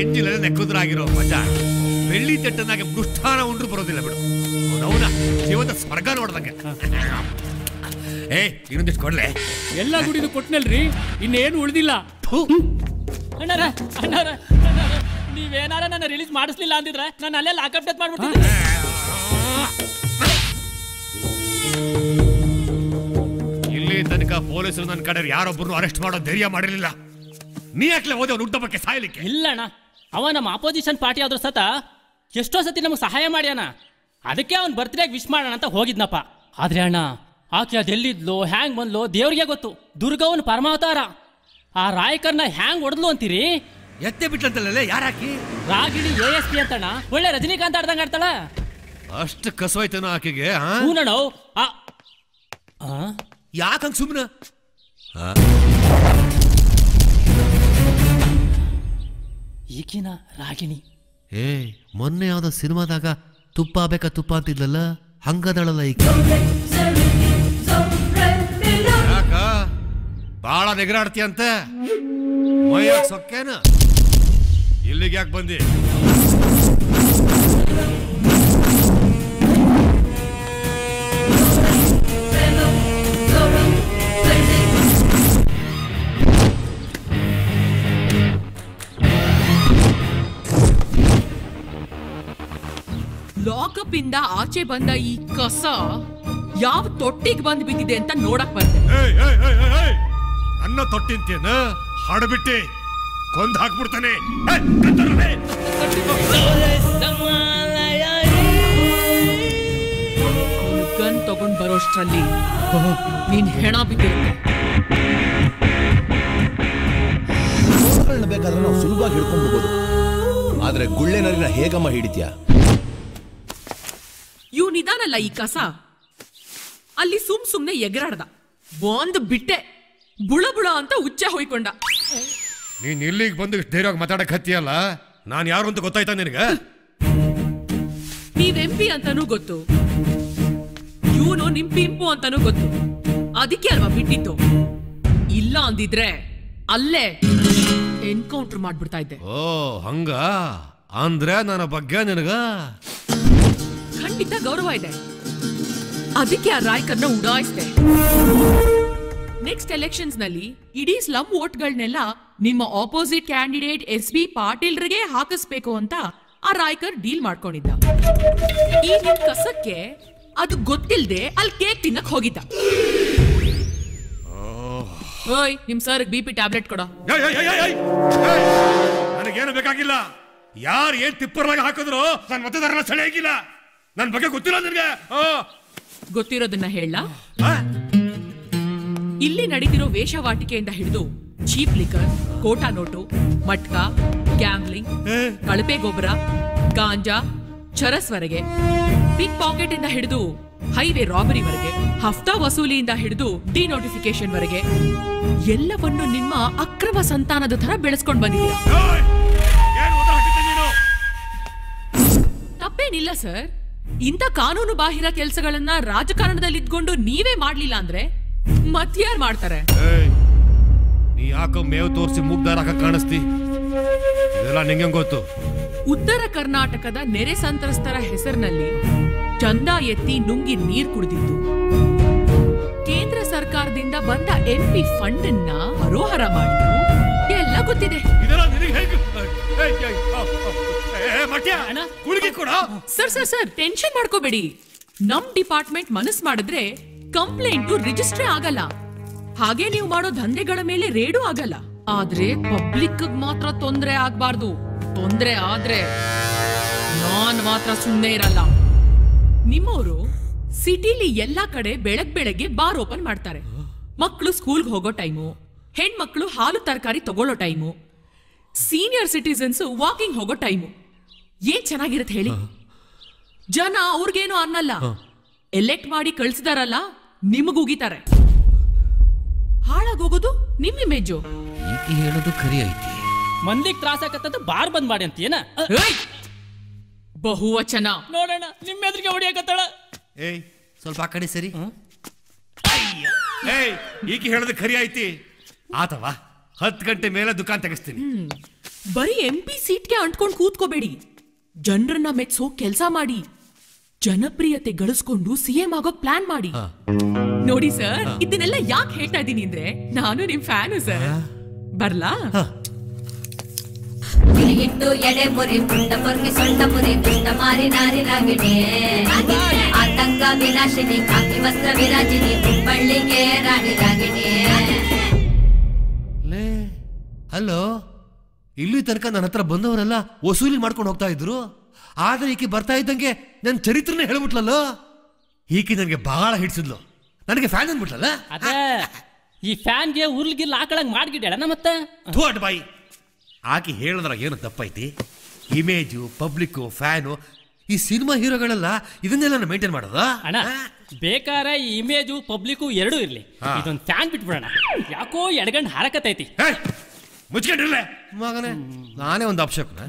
ಎಂಜಿನಲ್ಲಿ ನೆಕ್ಕುದ್ರಾಗಿರೋ ಮಜಾ ಬೆಳ್ಳಿ ತಟ್ಟನಾಗೆ ಮೃಷ್ಟಾನ ಉಂಡ್ರು ಬರೋದಿಲ್ಲ ಬಿಡು. ಅವನ ಜೀವದ ಸ್ವರ್ಗ ನೋಡ್ದಂಗೆ. ಇನ್ನೊಂದಿಷ್ಟು ಕೊಡ್ಲೆ. ಎಲ್ಲ ಗುಡಿದು ಕೊಟ್ನಲ್ರಿ, ಇನ್ನೇನು ಉಳಿದಿಲ್ಲ. ಅಣ್ಣಾರ ಅಣ್ಣಾರ ನೀವೇನಾರ ನನ್ನ ರಿಲೀಸ್ ಮಾಡಿಸ್ಲಿಲ್ಲ ಅಂದಿದ್ರೆ ನಾನು ಅಲ್ಲೇ ಲಾಕಪ್ ಡೆತ್ ಮಾಡ್ಬಿಡ್ತೀನಿ. ಇಲ್ಲಿ ತನಕ ಪೊಲೀಸರು ನನ್ನ ಕಡೆ ಯಾರೊಬ್ಬರು ಅರೆಸ್ಟ್ ಮಾಡೋ ಧೈರ್ಯ ಮಾಡಿರಲಿಲ್ಲ. ನೀ ಯಾಕೆ ಹೋದೆ ಅವ್ನು ಹುಟ್ಟಬಕ್ಕೆ ಸಾಯಲಿಕ್ಕೆ? ಇಲ್ಲಣ್ಣ, ಅವ ನಮ್ಮ ಆಪೋಸಿಷನ್ ಪಾರ್ಟಿ ಆದ್ರೂ ಸತ ಎಷ್ಟೋ ಸತಿ ನಮಗೆ ಸಹಾಯ ಮಾಡ್ಯಾನ. ಅದಕ್ಕೆ ಅವ್ನ ಬರ್ತ್ಡೇಗೆ ವಿಶ್ ಮಾಡೋಣ ಅಂತ ಹೋಗಿದ್ನಪ್ಪ. ಆದ್ರೆ ಅಣ್ಣ, ಆಕೆ ಅದೆಲ್ಲಿದ್ಲು ಹ್ಯಾಂಗ್ ಬಂದ್ಲು ದೇವ್ರಿಗೆ ಗೊತ್ತು. ದುರ್ಗವನ್ ಪರಮಾವತಾರ. ಆ ರಾಯಕರ್ನ ಹ್ಯಾಂಗ್ ಹೊಡೆದ್ಲು ಅಂತೀರಿ? ಎತ್ತೆ ಬಿಟ್ಲಂತಲ್ಲ, ಯಾರಾಕಿ? ರಾಗಿಣಿ ASP ಅಂತಣ್ಣ, ಒಳ್ಳೆ ರಜನಿಕಾಂತ್ ಆಡ್ದಂಗ ಆಡ್ತಾಳ. ಅಷ್ಟು ಕಸವಾಯ್ತನ ಆಕೆಗೆ? ಹೂನಣ್ಣ. ಯಾಕಂಗ್ ಸುಮ್ಮನೆ? ಈಗಿನ ರಾಗಿಣಿ ಮೊನ್ನೆ ಯಾವ್ದೋ ಸಿನಿಮಾದಾಗ ತುಪ್ಪ ಬೇಕಾ ತುಪ್ಪ ಅಂತಿದ್ಲಲ್ಲ, ಹಂಗದಳಲ್ಲ ಈಗ. ಯಾಕ ಬಾಳ ನೆಗರಾಡ್ತೀಯಂತ? ಮೈಯಾಗ ಸೊಕ್ಕೇನ? ಇಲ್ಲಿಗೆ ಯಾಕೆ ಬಂದಿ? ಲಾಕಪ್ ಇಂದ ಆಚೆ ಬಂದ ಈ ಕಸ ಯಾವ ತೊಟ್ಟಿಗೆ ಬಂದ್ ಬಿದ್ದಿದೆ ಅಂತ ನೋಡಕ್ ಬಂದೆ. ಅನ್ನ ತೊಟ್ಟಿಂತೇನ ಹಾಡ್ಬಿಟ್ಟೆ ಕೊಂದ್ ಹಾಕ್ಬಿಡ್ತಾನೆ. ಗನ್ ತಗೊಂಡ್ ಬರೋಷ್ಟ್ರಲ್ಲಿ ನೀನ್ ಹೆಣ ಬಿದ್ದಿರುತ್ತೆ. ಬೇಕಾದ್ರೆ ನಾವು ಸುಲಭವಾಗಿ ಹಿಡ್ಕೊಂಡ್ಬಿಡ್ಬೋದು, ಆದ್ರೆ ಗುಳ್ಳೆನರಿನ ಹೇಗಮ್ಮ ಹಿಡಿತ್ಯಾ? ಇವ್ನಿದಾನಲ್ಲ ಈ ಕಸ, ಅಲ್ಲಿ ಸುಮ್ನೆ ಎಗರಾಡ್ದ. ಒಂದ್ ಬಿಟ್ಟೆ ಬುಳ ಬುಳ ಅಂತ ಉಚ್ಚೆ ಹೊಯ್ಕೊಂಡ. ನೀನ್ ಇಲ್ಲಿಗೆ ಬಂದು ಇಷ್ಟು ಧೈರ್ಯವಾಗಿ ಮಾತಾಡಕ್ ಹತ್ತಿಯಲ್ಲ, ನಾನು ಯಾರು ಅಂತ ಗೊತ್ತಾಯ್ತಾ ನಿನಗ? ನೀವ್ MP ಅಂತಾನೂ ಗೊತ್ತು, ಇವನು ನಿಮ್ ಪಿಂಪು ಅಂತಾನೂ ಗೊತ್ತು. ಅದಕ್ಕೆ ಅಲ್ವಾ ಬಿಟ್ಟಿತ್ತು. ಇಲ್ಲ ಅಂದಿದ್ರೆ ಅಲ್ಲೇ ಎನ್ಕೌಂಟರ್ ಮಾಡ್ಬಿಡ್ತಾ ಇದ್ದೆ. ಓ ಹಂಗ ಅಂದ್ರೆ ನನ್ನ ಬಗ್ಗೆ ನಿನಗ ಖಂಡಿತ ಗೌರವ ಇದೆ. ಅದಕ್ಕೆ ಆ ರಾಯ್ಕರ್ನ ಉಡಾಯಿಸ್ದೆ. ನೆಕ್ಸ್ಟ್ ಎಲೆಕ್ಷನ್ಸ್ ನಲ್ಲಿ ಇಡೀ ಸ್ಲಮ್ ವೋಟ್ಗಳನ್ನೆಲ್ಲ ನಿಮ್ಮ ಆಪೋಸಿಟ್ ಕ್ಯಾಂಡಿಡೇಟ್ SB ಪಾಟೀಲ್ರಿಗೆ ಹಾಕಿಸ್ಬೇಕು ಅಂತ ಆ ರಾಯ್ಕರ್ ಡೀಲ್ ಮಾಡ್ಕೊಂಡಿದ್ದ. ಈ ನಿಮ್ ಕಸಕ್ಕೆ ಅದು ಗೊತ್ತಿಲ್ದೆ ಅಲ್ಲಿ ಕೇಕ್ ತಿನ್ನಕ್ ಹೋಗಿದ್ದ. ಓಯ್, ನಿಮ್ ಸರ್ BP ಟ್ಯಾಬ್ಲೆಟ್ ಕೊಡ. ನನಗೇನು ಬೇಕಾಗಿಲ್ಲ. ಯಾರು ಏನ್ ತಿಪ್ಪರ್ಲಾಗ ಹಾಕಿದ್ರು ನನ್ನ ಮತದಾರನ ಸೆಳೆಯಾಗಿಲ್ಲ. ನನ್ ಬಗ್ಗೆ ಗೊತ್ತಿಲ್ಲ ನಿನಗೆ? ಗೊತ್ತಿರೋದನ್ನ ಹೇಳ. ಇಲ್ಲಿ ನಡೀತಿರೋ ವೇಷವಾಟಿಕೆಯಿಂದ ಹಿಡಿದು ಚೀಪ್ ಲಿಕರ್, ಕೋಟಾ ನೋಟು, ಮಟ್ಕ, ಗ್ಯಾಂಬ್ಲಿಂಗ್, ಕಳಪೆ ಗೊಬ್ಬರ, ಗಾಂಜಾ, ಚರಸ್ವರೆಗೆ, ಪಿಕ್ ಪಾಕೆಟ್ ಇಂದ ಹಿಡಿದು ಹೈವೇ ರಾಬರಿವರೆಗೆ, ಹಫ್ತಾ ವಸೂಲಿಯಿಂದ ಹಿಡಿದು ಡಿನೋಟಿಫಿಕೇಶನ್ ವರೆಗೆ ಎಲ್ಲವನ್ನು ನಿಮ್ಮ ಅಕ್ರಮ ಸಂತಾನದ ತರ ಬೆಳೆಸ್ಕೊಂಡು ಬಂದಿದ್ದೀರಾ. ತಪ್ಪೇನಿಲ್ಲ ಸರ್. ಇಂಥ ಕಾನೂನು ಬಾಹಿರ ಕೆಲಸಗಳನ್ನ ರಾಜಕಾರಣದಲ್ಲಿ ಇದ್ಕೊಂಡು ನೀವೇ ಮಾಡ್ಲಿಲ್ಲ ಅಂದ್ರೆ ಮತ್ಯಾರ್ ಮಾಡ್ತಾರೆ? ನೀ ಯಾಕೋ ಮೇವು ತೋರಿಸಿ ಮುಗ್ದಾರ ಕಾಣಿಸ್ತಿ? ಇದೆಲ್ಲ ನಿಂಗೆ ಗೊತ್ತು? ಉತ್ತರ ಕರ್ನಾಟಕದ ನೆರೆ ಸಂತ್ರಸ್ತರ ಹೆಸರಿನಲ್ಲಿ ಚಂದ ಎತ್ತಿ ನುಂಗಿ ನೀರ್ ಕುಡಿದಿದ್ದು, ಕೇಂದ್ರ ಸರ್ಕಾರದಿಂದ ಬಂದ MP ಫಂಡ್ ಅನ್ನ ಹರೋಹರ ಮಾಡಿದ್ದು ಎಲ್ಲ ಗೊತ್ತಿದೆ. ಸರ್ ಟೆನ್ಷನ್ ಮಾಡ್ಕೋಬೇಡಿ. ನಮ್ ಡಿಪಾರ್ಟ್ಮೆಂಟ್ ಮನಸ್ ಮಾಡಿದ್ರೆ ಕಂಪ್ಲೇಂಟ್ ರಿಜಿಸ್ಟ್ರೇ ಆಗಲ್ಲ. ಹಾಗೆ ನೀವು ಮಾಡೋ ದಂಧೆಗಳ ಮೇಲೆ ರೇಡು ಆಗಲ್ಲ. ಆದ್ರೆ ಪಬ್ಲಿಕ್ ಮಾತ್ರ ತೊಂದ್ರೆ ಆಗ್ಬಾರ್ದು. ತೊಂದ್ರೆ ಆದ್ರೆ ನಾನ್ ಮಾತ್ರ ಸುಮ್ಮನೆ ಇರಲ್ಲ. ನಿಮ್ಮವರು ಸಿಟಿಲಿ ಎಲ್ಲಾ ಕಡೆ ಬೆಳಗ್ಗೆ ಬಾರ್ ಓಪನ್ ಮಾಡ್ತಾರೆ. ಮಕ್ಕಳು ಸ್ಕೂಲ್ಗೆ ಹೋಗೋ ಟೈಮು, ಹೆಣ್ಮಕ್ಳು ಹಾಲು ತರಕಾರಿ ತಗೊಳ್ಳೋ ಟೈಮು, ಸೀನಿಯರ್ ಸಿಟಿಸನ್ಸ್ ವಾಕಿಂಗ್ ಹೋಗೋ ಟೈಮು. ಏನ್ ಚೆನ್ನಾಗಿರತ್ತೆ ಹೇಳಿ? ಜನ ಅವ್ರಿಗೇನು ಅನ್ನಲ್ಲ. ಎಲೆಕ್ಟ್ ಮಾಡಿ ಕಳ್ಸಿದಾರಲ್ಲ, ನಿಮಗುಗಿತಾರೆ. ಹಾಳಾಗೋಗೋದು ನಿಮ್ ಇಮೇಜು. ಹೇಳೋದು ಖರಿ ಐತಿ. ಮಂದಿಗೆ ತ್ರಾಸ ಆಗತ್ತಂತ ಬಾರ್ ಬಂದ್ ಮಾಡಿ ಅಂತೀನ? ಬಹುವಚನ. ನೋಡೋಣ, ನಿಮ್ಮ ಎದುರಿಗೆ ಹೊಡಿಯಕತ್ತಾಳ. ಸ್ವಲ್ಪ ಆ ಕಡೆ ಸರಿ. ಈಕೆ ಹೇಳೋದು ಖರಿ ಐತಿ. ಆತವಾ 10 ಗಂಟೆ ಮೇಲೆ ದುಕಾನ್ ತೆಗಿಸ್ತೀನಿ. ಬರೀ MP ಸೀಟ್ಗೆ ಅಂಟ್ಕೊಂಡು ಕೂತ್ಕೋಬೇಡಿ. ಜನರನ್ನ ಮೆಚ್ಚೋ ಕೆಲ್ಸ ಮಾಡಿ, ಜನಪ್ರಿಯತೆ ಗಳಿಸ್ಕೊಂಡು CM ಆಗೋ ಪ್ಲಾನ್ ಮಾಡಿ. ನೋಡಿ ಸರ್, ಇದನ್ನೆಲ್ಲ ಯಾಕೆ ಹೇಳ್ತಾ ಇದ್ದೀನಿ ಅಂದ್ರೆ ನಾನು ನಿಮ್ ಫ್ಯಾನು ಸರ್. ಬರ್ಲಾ? ಇಟ್ಟು ಎಡೆ ಮುರಿ ಪುಟ್ಟ ಪೊರ್ಕಿ ಸೊಂಟ ಮುರಿ ದುಷ್ಟ ಮಾರಿ ನಾರಿ ರಾಗಿಣಿ ಆತಂಕ ವಿನಾಶಿನಿ ಕಾಕಿ ವಸ್ತ್ರ ವಿರಾಜಿನಿ ಹುಬ್ಬಳ್ಳಿಗೆ ರಾಣಿ ರಾಗಿಣಿ. ಹಲೋ, ಇಲ್ಲಿ ತನಕ ನನ್ನ ಹತ್ರ ಬಂದವರೆಲ್ಲ ವಸೂಲಿ ಮಾಡ್ಕೊಂಡು ಹೋಗ್ತಾ ಇದ್ರು. ಆದ್ರೆ ಈಕೆ ಬರ್ತಾ ಇದ್ದಂಗೆ ನನ್ನ ಚರಿತ್ರನೇ ಹೇಳ್ಬಿಟ್ಲಲ್ಲ. ಈಕೆ ನನಗೆ ಬಹಳ ಹಿಡಿಸಿದ್ಲು, ನನಗೆ ಫ್ಯಾನ್ ಅಂದ್ಬಿಟ್ಲಲ್ಲ. ಅದೇ ಈ ಫ್ಯಾನ್ಗೆ ಉರ್ಲ್ಗಿಲ್ ಹಾಕಳಂಗ್ ಮಾಡ್ಗಿಡ್ಯಾಳ ಮತ್ತೆ. ಥೋಟ್ ಬಾಯಿ, ಆಕೆ ಹೇಳಿದ್ರ ಏನು ತಪ್ಪೈತಿ? ಇಮೇಜು, ಪಬ್ಲಿಕ್ಕು, ಫ್ಯಾನು, ಈ ಸಿನಿಮಾ ಹೀರೋಗಳೆಲ್ಲ ಇದನ್ನೆಲ್ಲ ಮೇಂಟೈನ್ ಮಾಡೋದ? ಅಣ್ಣ ಬೇಕಾರೆ ಈ ಇಮೇಜು ಪಬ್ಲಿಕ್ಕು ಎರಡೂ ಇರ್ಲಿ, ಇದೊಂದು ಫ್ಯಾನ್ ಬಿಟ್ಬಿಡೋಣ. ಯಾಕೋ ಎಡಗಂಡು ಹಾರಕತ್ತೈತಿ. ಮುಚ್ಕೊಂಡಿರ್ಲೆ ಮಗನೇ, ನಾನೇ ಒಂದು ಅಪ್ಶಕ್ನ.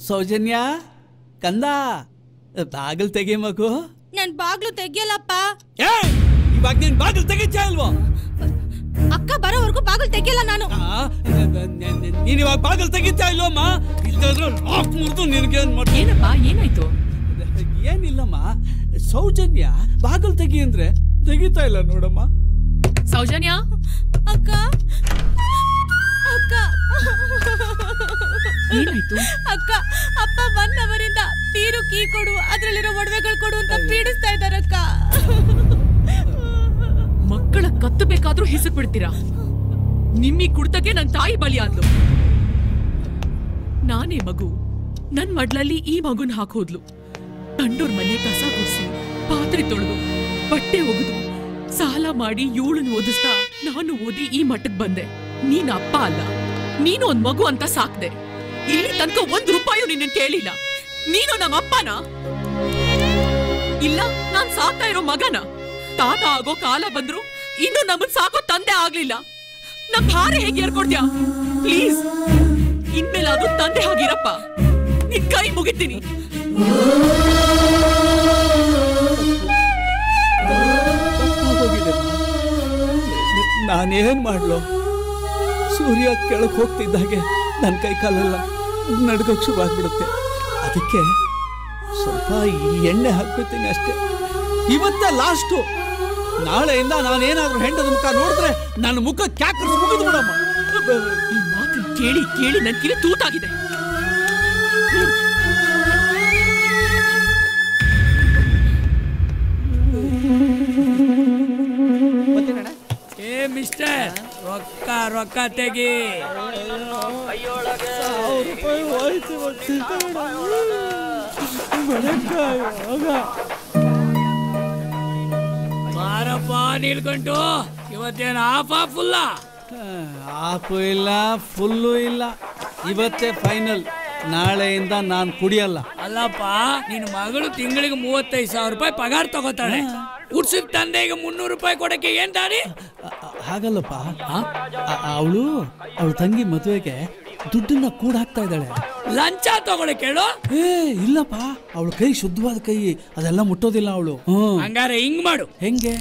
ಸೌಜನ್ಯ ಕಂದ, ಬಾಗಿಲು ತೆಗಿ ಮಗು. ನನ್ ಬಾಗ್ಲು ತೆಗಿಯಲ್ಲಪ್ಪ. ಇವಾಗ ನೀನ್ ಬಾಗಿಲು ತೆಗಿತಾ ಇಲ್ವೋ? ಅಕ್ಕ ಬರೋವರೆಗೂ ಬಾಗಿಲು ತೆಗಿಯಲ್ಲ ನಾನು. ನೀನ್ ಇವಾಗ ಬಾಗಿಲು ತೆಗಿತಾ ಇಲ್ವಮ್ಮ? ಇಲ್ಲಾದ್ರೂ ಲಾಕ್ ಮುರಿದು ನಿನ್ಗೇನ್ ಮಾಡ್ತೀನಿ. ಏನಪ್ಪ, ಏನಾಯ್ತು? ಏನಿಲ್ಲಮ್ಮ, ಸೌಜನ್ಯ ಬಾಗಿಲು ತೆಗಿ ಅಂದ್ರೆ ತೆಗಿತಾ ಇಲ್ಲ ನೋಡಮ್ಮ. ಸೌಜನ್ಯ, ಅಕ್ಕ ಅಕ್ಕ ಏನಾಯ್ತು? ಅಕ್ಕ, ಅಪ್ಪ 1 ಅವರಿಂದ ತೀರು ಕೀ ಕೊಡು, ಅದ್ರಲ್ಲಿರೋ ಒಡವೆಗಳು ಕೊಡು ಅಂತ ಪೀಡಿಸ್ತಾ ಇದ್ದಾರಕ್ಕ. ಮಕ್ಕಳ ಕತ್ತು ಬೇಕಾದ್ರೂ ಹಿಸಕ್ ಬಿಡ್ತೀರಾ? ನಿಮ್ಮಿ ಕುಡ್ತಕ್ಕೆ ನನ್ ತಾಯಿ ಬಲಿ ಆದ್ಲು. ನಾನೇ ಮಗು, ನನ್ ಮಡ್ಲಲ್ಲಿ ಈ ಮಗುನ್ ಹಾಕೋದ್ಲು. ತಂಡೋರ್ ಮನೆ ಕಸ ಗುಡಿಸಿ, ಪಾತ್ರೆ ತೊಳೆದು, ಬಟ್ಟೆ ಒಗೆದು, ಸಾಲ ಮಾಡಿ 7 ಓದಿಸ್ತಾ ನಾನು ಓದಿ ಈ ಮಟ್ಟಕ್ಕೆ ಬಂದೆ. ನೀನ್ ಅಪ್ಪ ಅಲ್ಲ, ನೀನು ಒಂದ್ ಮಗು ಅಂತ ಸಾಕ್ದೆ. ಇಲ್ಲಿ ತನಕ 1 ರೂಪಾಯಿ ನಿನ್ನ ಕೇಳಿಲ್ಲ. ನೀನು ನಮ್ಮ ಅಪ್ಪನ ಇಲ್ಲ ನಾನ್ ಸಾಕ್ತಾ ಇರೋ ಮಗನ? ತಾತ ಆಗೋ ಕಾಲ ಬಂದ್ರು ಇನ್ನು ನಮ್ಮನ್ ಸಾಕೋ ತಂದೆ ಆಗ್ಲಿಲ್ಲ. ನಮ್ ಭಾರ ಹೇಗೆ ಏರ್ಕೊಡ್ತೀಯ? ಪ್ಲೀಸ್, ಇನ್ಮೇಲೆ ಅದು ತಂದೆ ಆಗಿರಪ್ಪ. ನಿನ್ ಕೈ ಮುಗಿತೀನಿ. ನಾನೇನ್ ಮಾಡ್ಲು? ಸೂರ್ಯ ಕೆಳಕ್ ಹೋಗ್ತಿದ್ದಾಗೆ ನನ್ನ ಕೈ ಕಾಲೆಲ್ಲ ನಡ್ಗೋಕ್ ಶುರುವಾಗ್ಬಿಡುತ್ತೆ. ಅದಕ್ಕೆ ಸ್ವಲ್ಪ ಎಣ್ಣೆ ಹಾಕ್ಬಿಡ್ತೀನಿ ಅಷ್ಟೇ. ಇವತ್ತೇ ಲಾಸ್ಟು. ನಾಳೆಯಿಂದ ನಾನೇನಾದ್ರೂ ಹೆಂಡದ ಮುಖ ನೋಡಿದ್ರೆ ನನ್ನ ಮುಖ ಕ್ಯಾಕರ್ಸ್ ಮುಗಿದು ಬಿಡಮ್ಮ. ಈ ಮಾತು ಕೇಳಿ ಕೇಳಿ ನನ್ ಕಿವಿ ತೂತಾಗಿದೆ. ಏ ಮಿಸ್ಟರ್, ರೊಕ್ಕ ರೊಕ್ಕ ತೆಗಿ. ಬಾರಪ್ಪ ನಿಲ್ಕೊಂಡು. ಇವತ್ತೇನು ಆಫಾ ಫುಲ್ಲ? ಆಫು ಇಲ್ಲ, ಫುಲ್ಲು ಇಲ್ಲ. ಇವತ್ತೇ ಫೈನಲ್. ನಾಳೆಯಿಂದ ನಾನು ಕುಡಿಯಲ್ಲ. ಅಲ್ಲಪ್ಪ, ನಿನ್ನ ಮಗಳು ತಿಂಗಳಿಗೆ 35,000 ರೂಪಾಯಿ ಪಗಾರ ತಗೋತಾಳೆ. ಉಡ್ಸಿದ ತಂದೆಗೆ 300 ರೂಪಾಯಿ ಕೊಡಕ್ಕೆ ಏನ್ ದಾರಿ? ಹಾಗಲ್ಲಪ್ಪ, ಅವಳು ತಂಗಿ ಮದುವೆಗೆ ದುಡ್ಡನ್ನ ಕೂಡ ಹಾಕ್ತಾ ಇದ್ದಾಳೆ. ಲಂಚ ತಗೊಳ್ಳಿ ಕೇಳು. ಇಲ್ಲಪ್ಪ, ಅವಳ ಕೈ ಶುದ್ಧವಾದ ಕೈ, ಅದೆಲ್ಲ ಮುಟ್ಟೋದಿಲ್ಲ ಅವಳು. ಹಂಗಾರೆ ಹಿಂಗ್ ಮಾಡು. ಹೆಂಗೆ?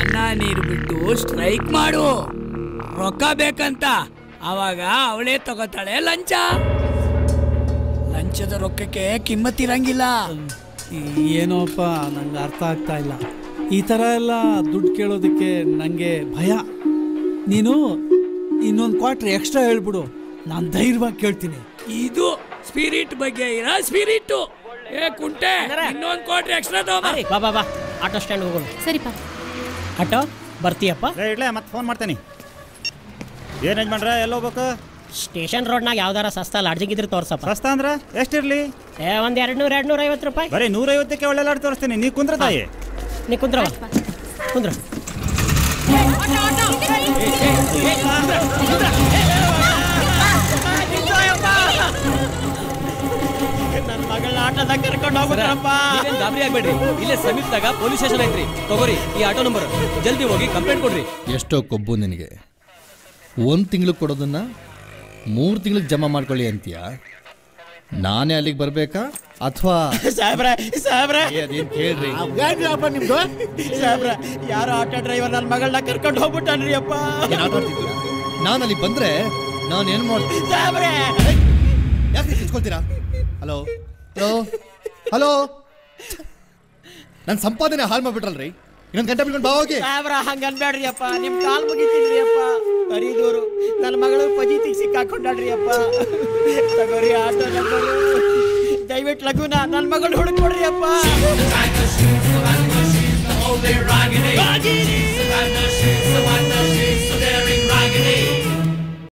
ಅನ್ನ ನೀರು ಬಿಟ್ಟು ಸ್ಟ್ರೈಕ್ ಮಾಡು. ರೊಕ್ಕ ಬೇಕಂತ, ಅವಾಗ ಅವಳೇ ತಗೋತಾಳೆ ಲಂಚ. ಲಂಚದ ರೊಕ್ಕಕ್ಕೆ ಕಿಮ್ಮತ್ತಿರಂಗಿಲ್ಲ. ಏನೋಪ್ಪ, ನಂಗೆ ಅರ್ಥ ಆಗ್ತಾ ಇಲ್ಲ. ಈ ತರ ಎಲ್ಲ ದುಡ್ಡು ಕೇಳೋದಕ್ಕೆ ನಂಗೆ ಭಯ. ನೀನು ಇನ್ನೊಂದು ಕ್ವಾರ್ಟರ್ ಎಕ್ಸ್ಟ್ರಾ ಹೇಳ್ಬಿಡು, ನಾನು ಧೈರ್ಯವಾಗಿ ಕೇಳ್ತೀನಿ. ಇದು ಸ್ಪಿರಿಟ್ ಬಗ್ಗೆ ಇರೋ ಸ್ಪಿರಿಟ್. ಏ ಕುಂಟೆ, ಇನ್ನೊಂದು ಕ್ವಾರ್ಟರ್ ಎಕ್ಸ್ಟ್ರಾ ತಗೋ. ಬಾ ಬಾ, ಆಟೋ ಸ್ಟ್ಯಾಂಡ್ ಹೋಗೋಣ. ಸರಿಪ. ಆಟೋ ಬರ್ತೀಯಪ್ಪ? ಇಡ್ಲೇ, ಮತ್ತೆ ಫೋನ್ ಮಾಡ್ತೀನಿ. ಏನು ಯಜಮಾನ್ರ, ಎಲ್ಲಿ ಹೋಗ್ಬೇಕು? ಸ್ಟೇಷನ್ ರೋಡ್ನಾಗ ಯಾವ್ದಾರ ಸಸ್ತಾ ಲಾಡ್ಜಿಂಗ್ ಇದ್ರೆ ತೋರ್ಸಪ್ಪ. ಸಸ್ತಾ ಅಂದ್ರೆ ಎಷ್ಟಿರ್ಲಿ? ಒಂದು 200-250 ರೂಪಾಯಿ. ಬರೀ 150ಕ್ಕೆ ಒಳ್ಳೆ ಲಾಡ್ ತೋರಿಸ್ತೀನಿ. ನೀ ಕುಂದ್ರ ತಾಯಿ. ನೀ ಕುಂದ್ರ ಕುಂದ್ರ. ನನ್ನ ಮಗಳ ಆಟೋದಾಗ ಕರ್ಕೊಂಡು ಹೋಗ್ಬಿಟ್ರಪ್ಪ. ಗಾಬರಿ ಆಗ್ಬೇಡ್ರಿ, ಇಲ್ಲೇ ಸಮೀಪದಾಗ ಪೊಲೀಸ್ ಸ್ಟೇಷನ್ ಐತ್ರಿ. ತಗೋರಿ ಈ ಆಟೋ ನಂಬರ್, ಜಲ್ದಿ ಹೋಗಿ ಕಂಪ್ಲೇಂಟ್ ಕೊಡ್ರಿ. ಎಷ್ಟೋ ಕೊಬ್ಬು ನಿನಗೆ. 1 ತಿಂಗಳು ಕೊಡೋದನ್ನ 3 ತಿಂಗಳಿಗೆ ಜಮಾ ಮಾಡ್ಕೊಳ್ಳಿ ಅಂತೀಯ. ನಾನೇ ಅಲ್ಲಿಗೆ ಬರ್ಬೇಕಾ ಅಥವಾ ಅದೇನ್ ಕೇಳ್ರಿ? ನಿಮ್ದು ಯಾರೋ ಆಟೋ ಡ್ರೈವರ್ ನನ್ನ ಮಗಳನ್ನ ಕರ್ಕೊಂಡು ಹೋಗ್ಬಿಟ್ಟಾನ್ರಿ ಅಪ್ಪ. ನಾನು ಅಲ್ಲಿ ಬಂದ್ರೆ ನಾನು ಏನು ಮಾಡ್ತೀನಿ? ಯಾಕೆ ಕಿತ್ಕೊಳ್ತೀರಾ? ಹಲೋ ಹಲೋ ಹಲೋ, ನನ್ನ ಸಂಪಾದನೆ ಹಾಳು ಮಾಡ್ಬಿಟ್ರಲ್ರಿ. ಇನ್ನೊಂದು ಗಂಟೆ ಬಿಟ್ಕೊಂಡು ಬಾ ಹೋಗಿ. ಸಾಬ್ರ ಹಂಗ ಅನ್ಬೇಡ್ರಿ ಅಪ್ಪ, ನಿಮ್ ಕಾಲ್ ಮುಗಿತೀನ್ರಿ ಅಪ್ಪ. ಹರಿದೂರು ನನ್ನ ಮಗಳು ಪಜೀತಿಗೆ ಸಿಕ್ಕಾಕೊಂಡ್ರಿ ಅಪ್ಪ. ತಗೋರಿ ಆಟೋ ನಂಬರು, ದಯವಿಟ್ಟು ಲಘುನ ನನ್ನ ಮಗಳು ಹುಡುಕೊಡ್ರಿ ಅಪ್ಪ. Raggedy, Raggedy,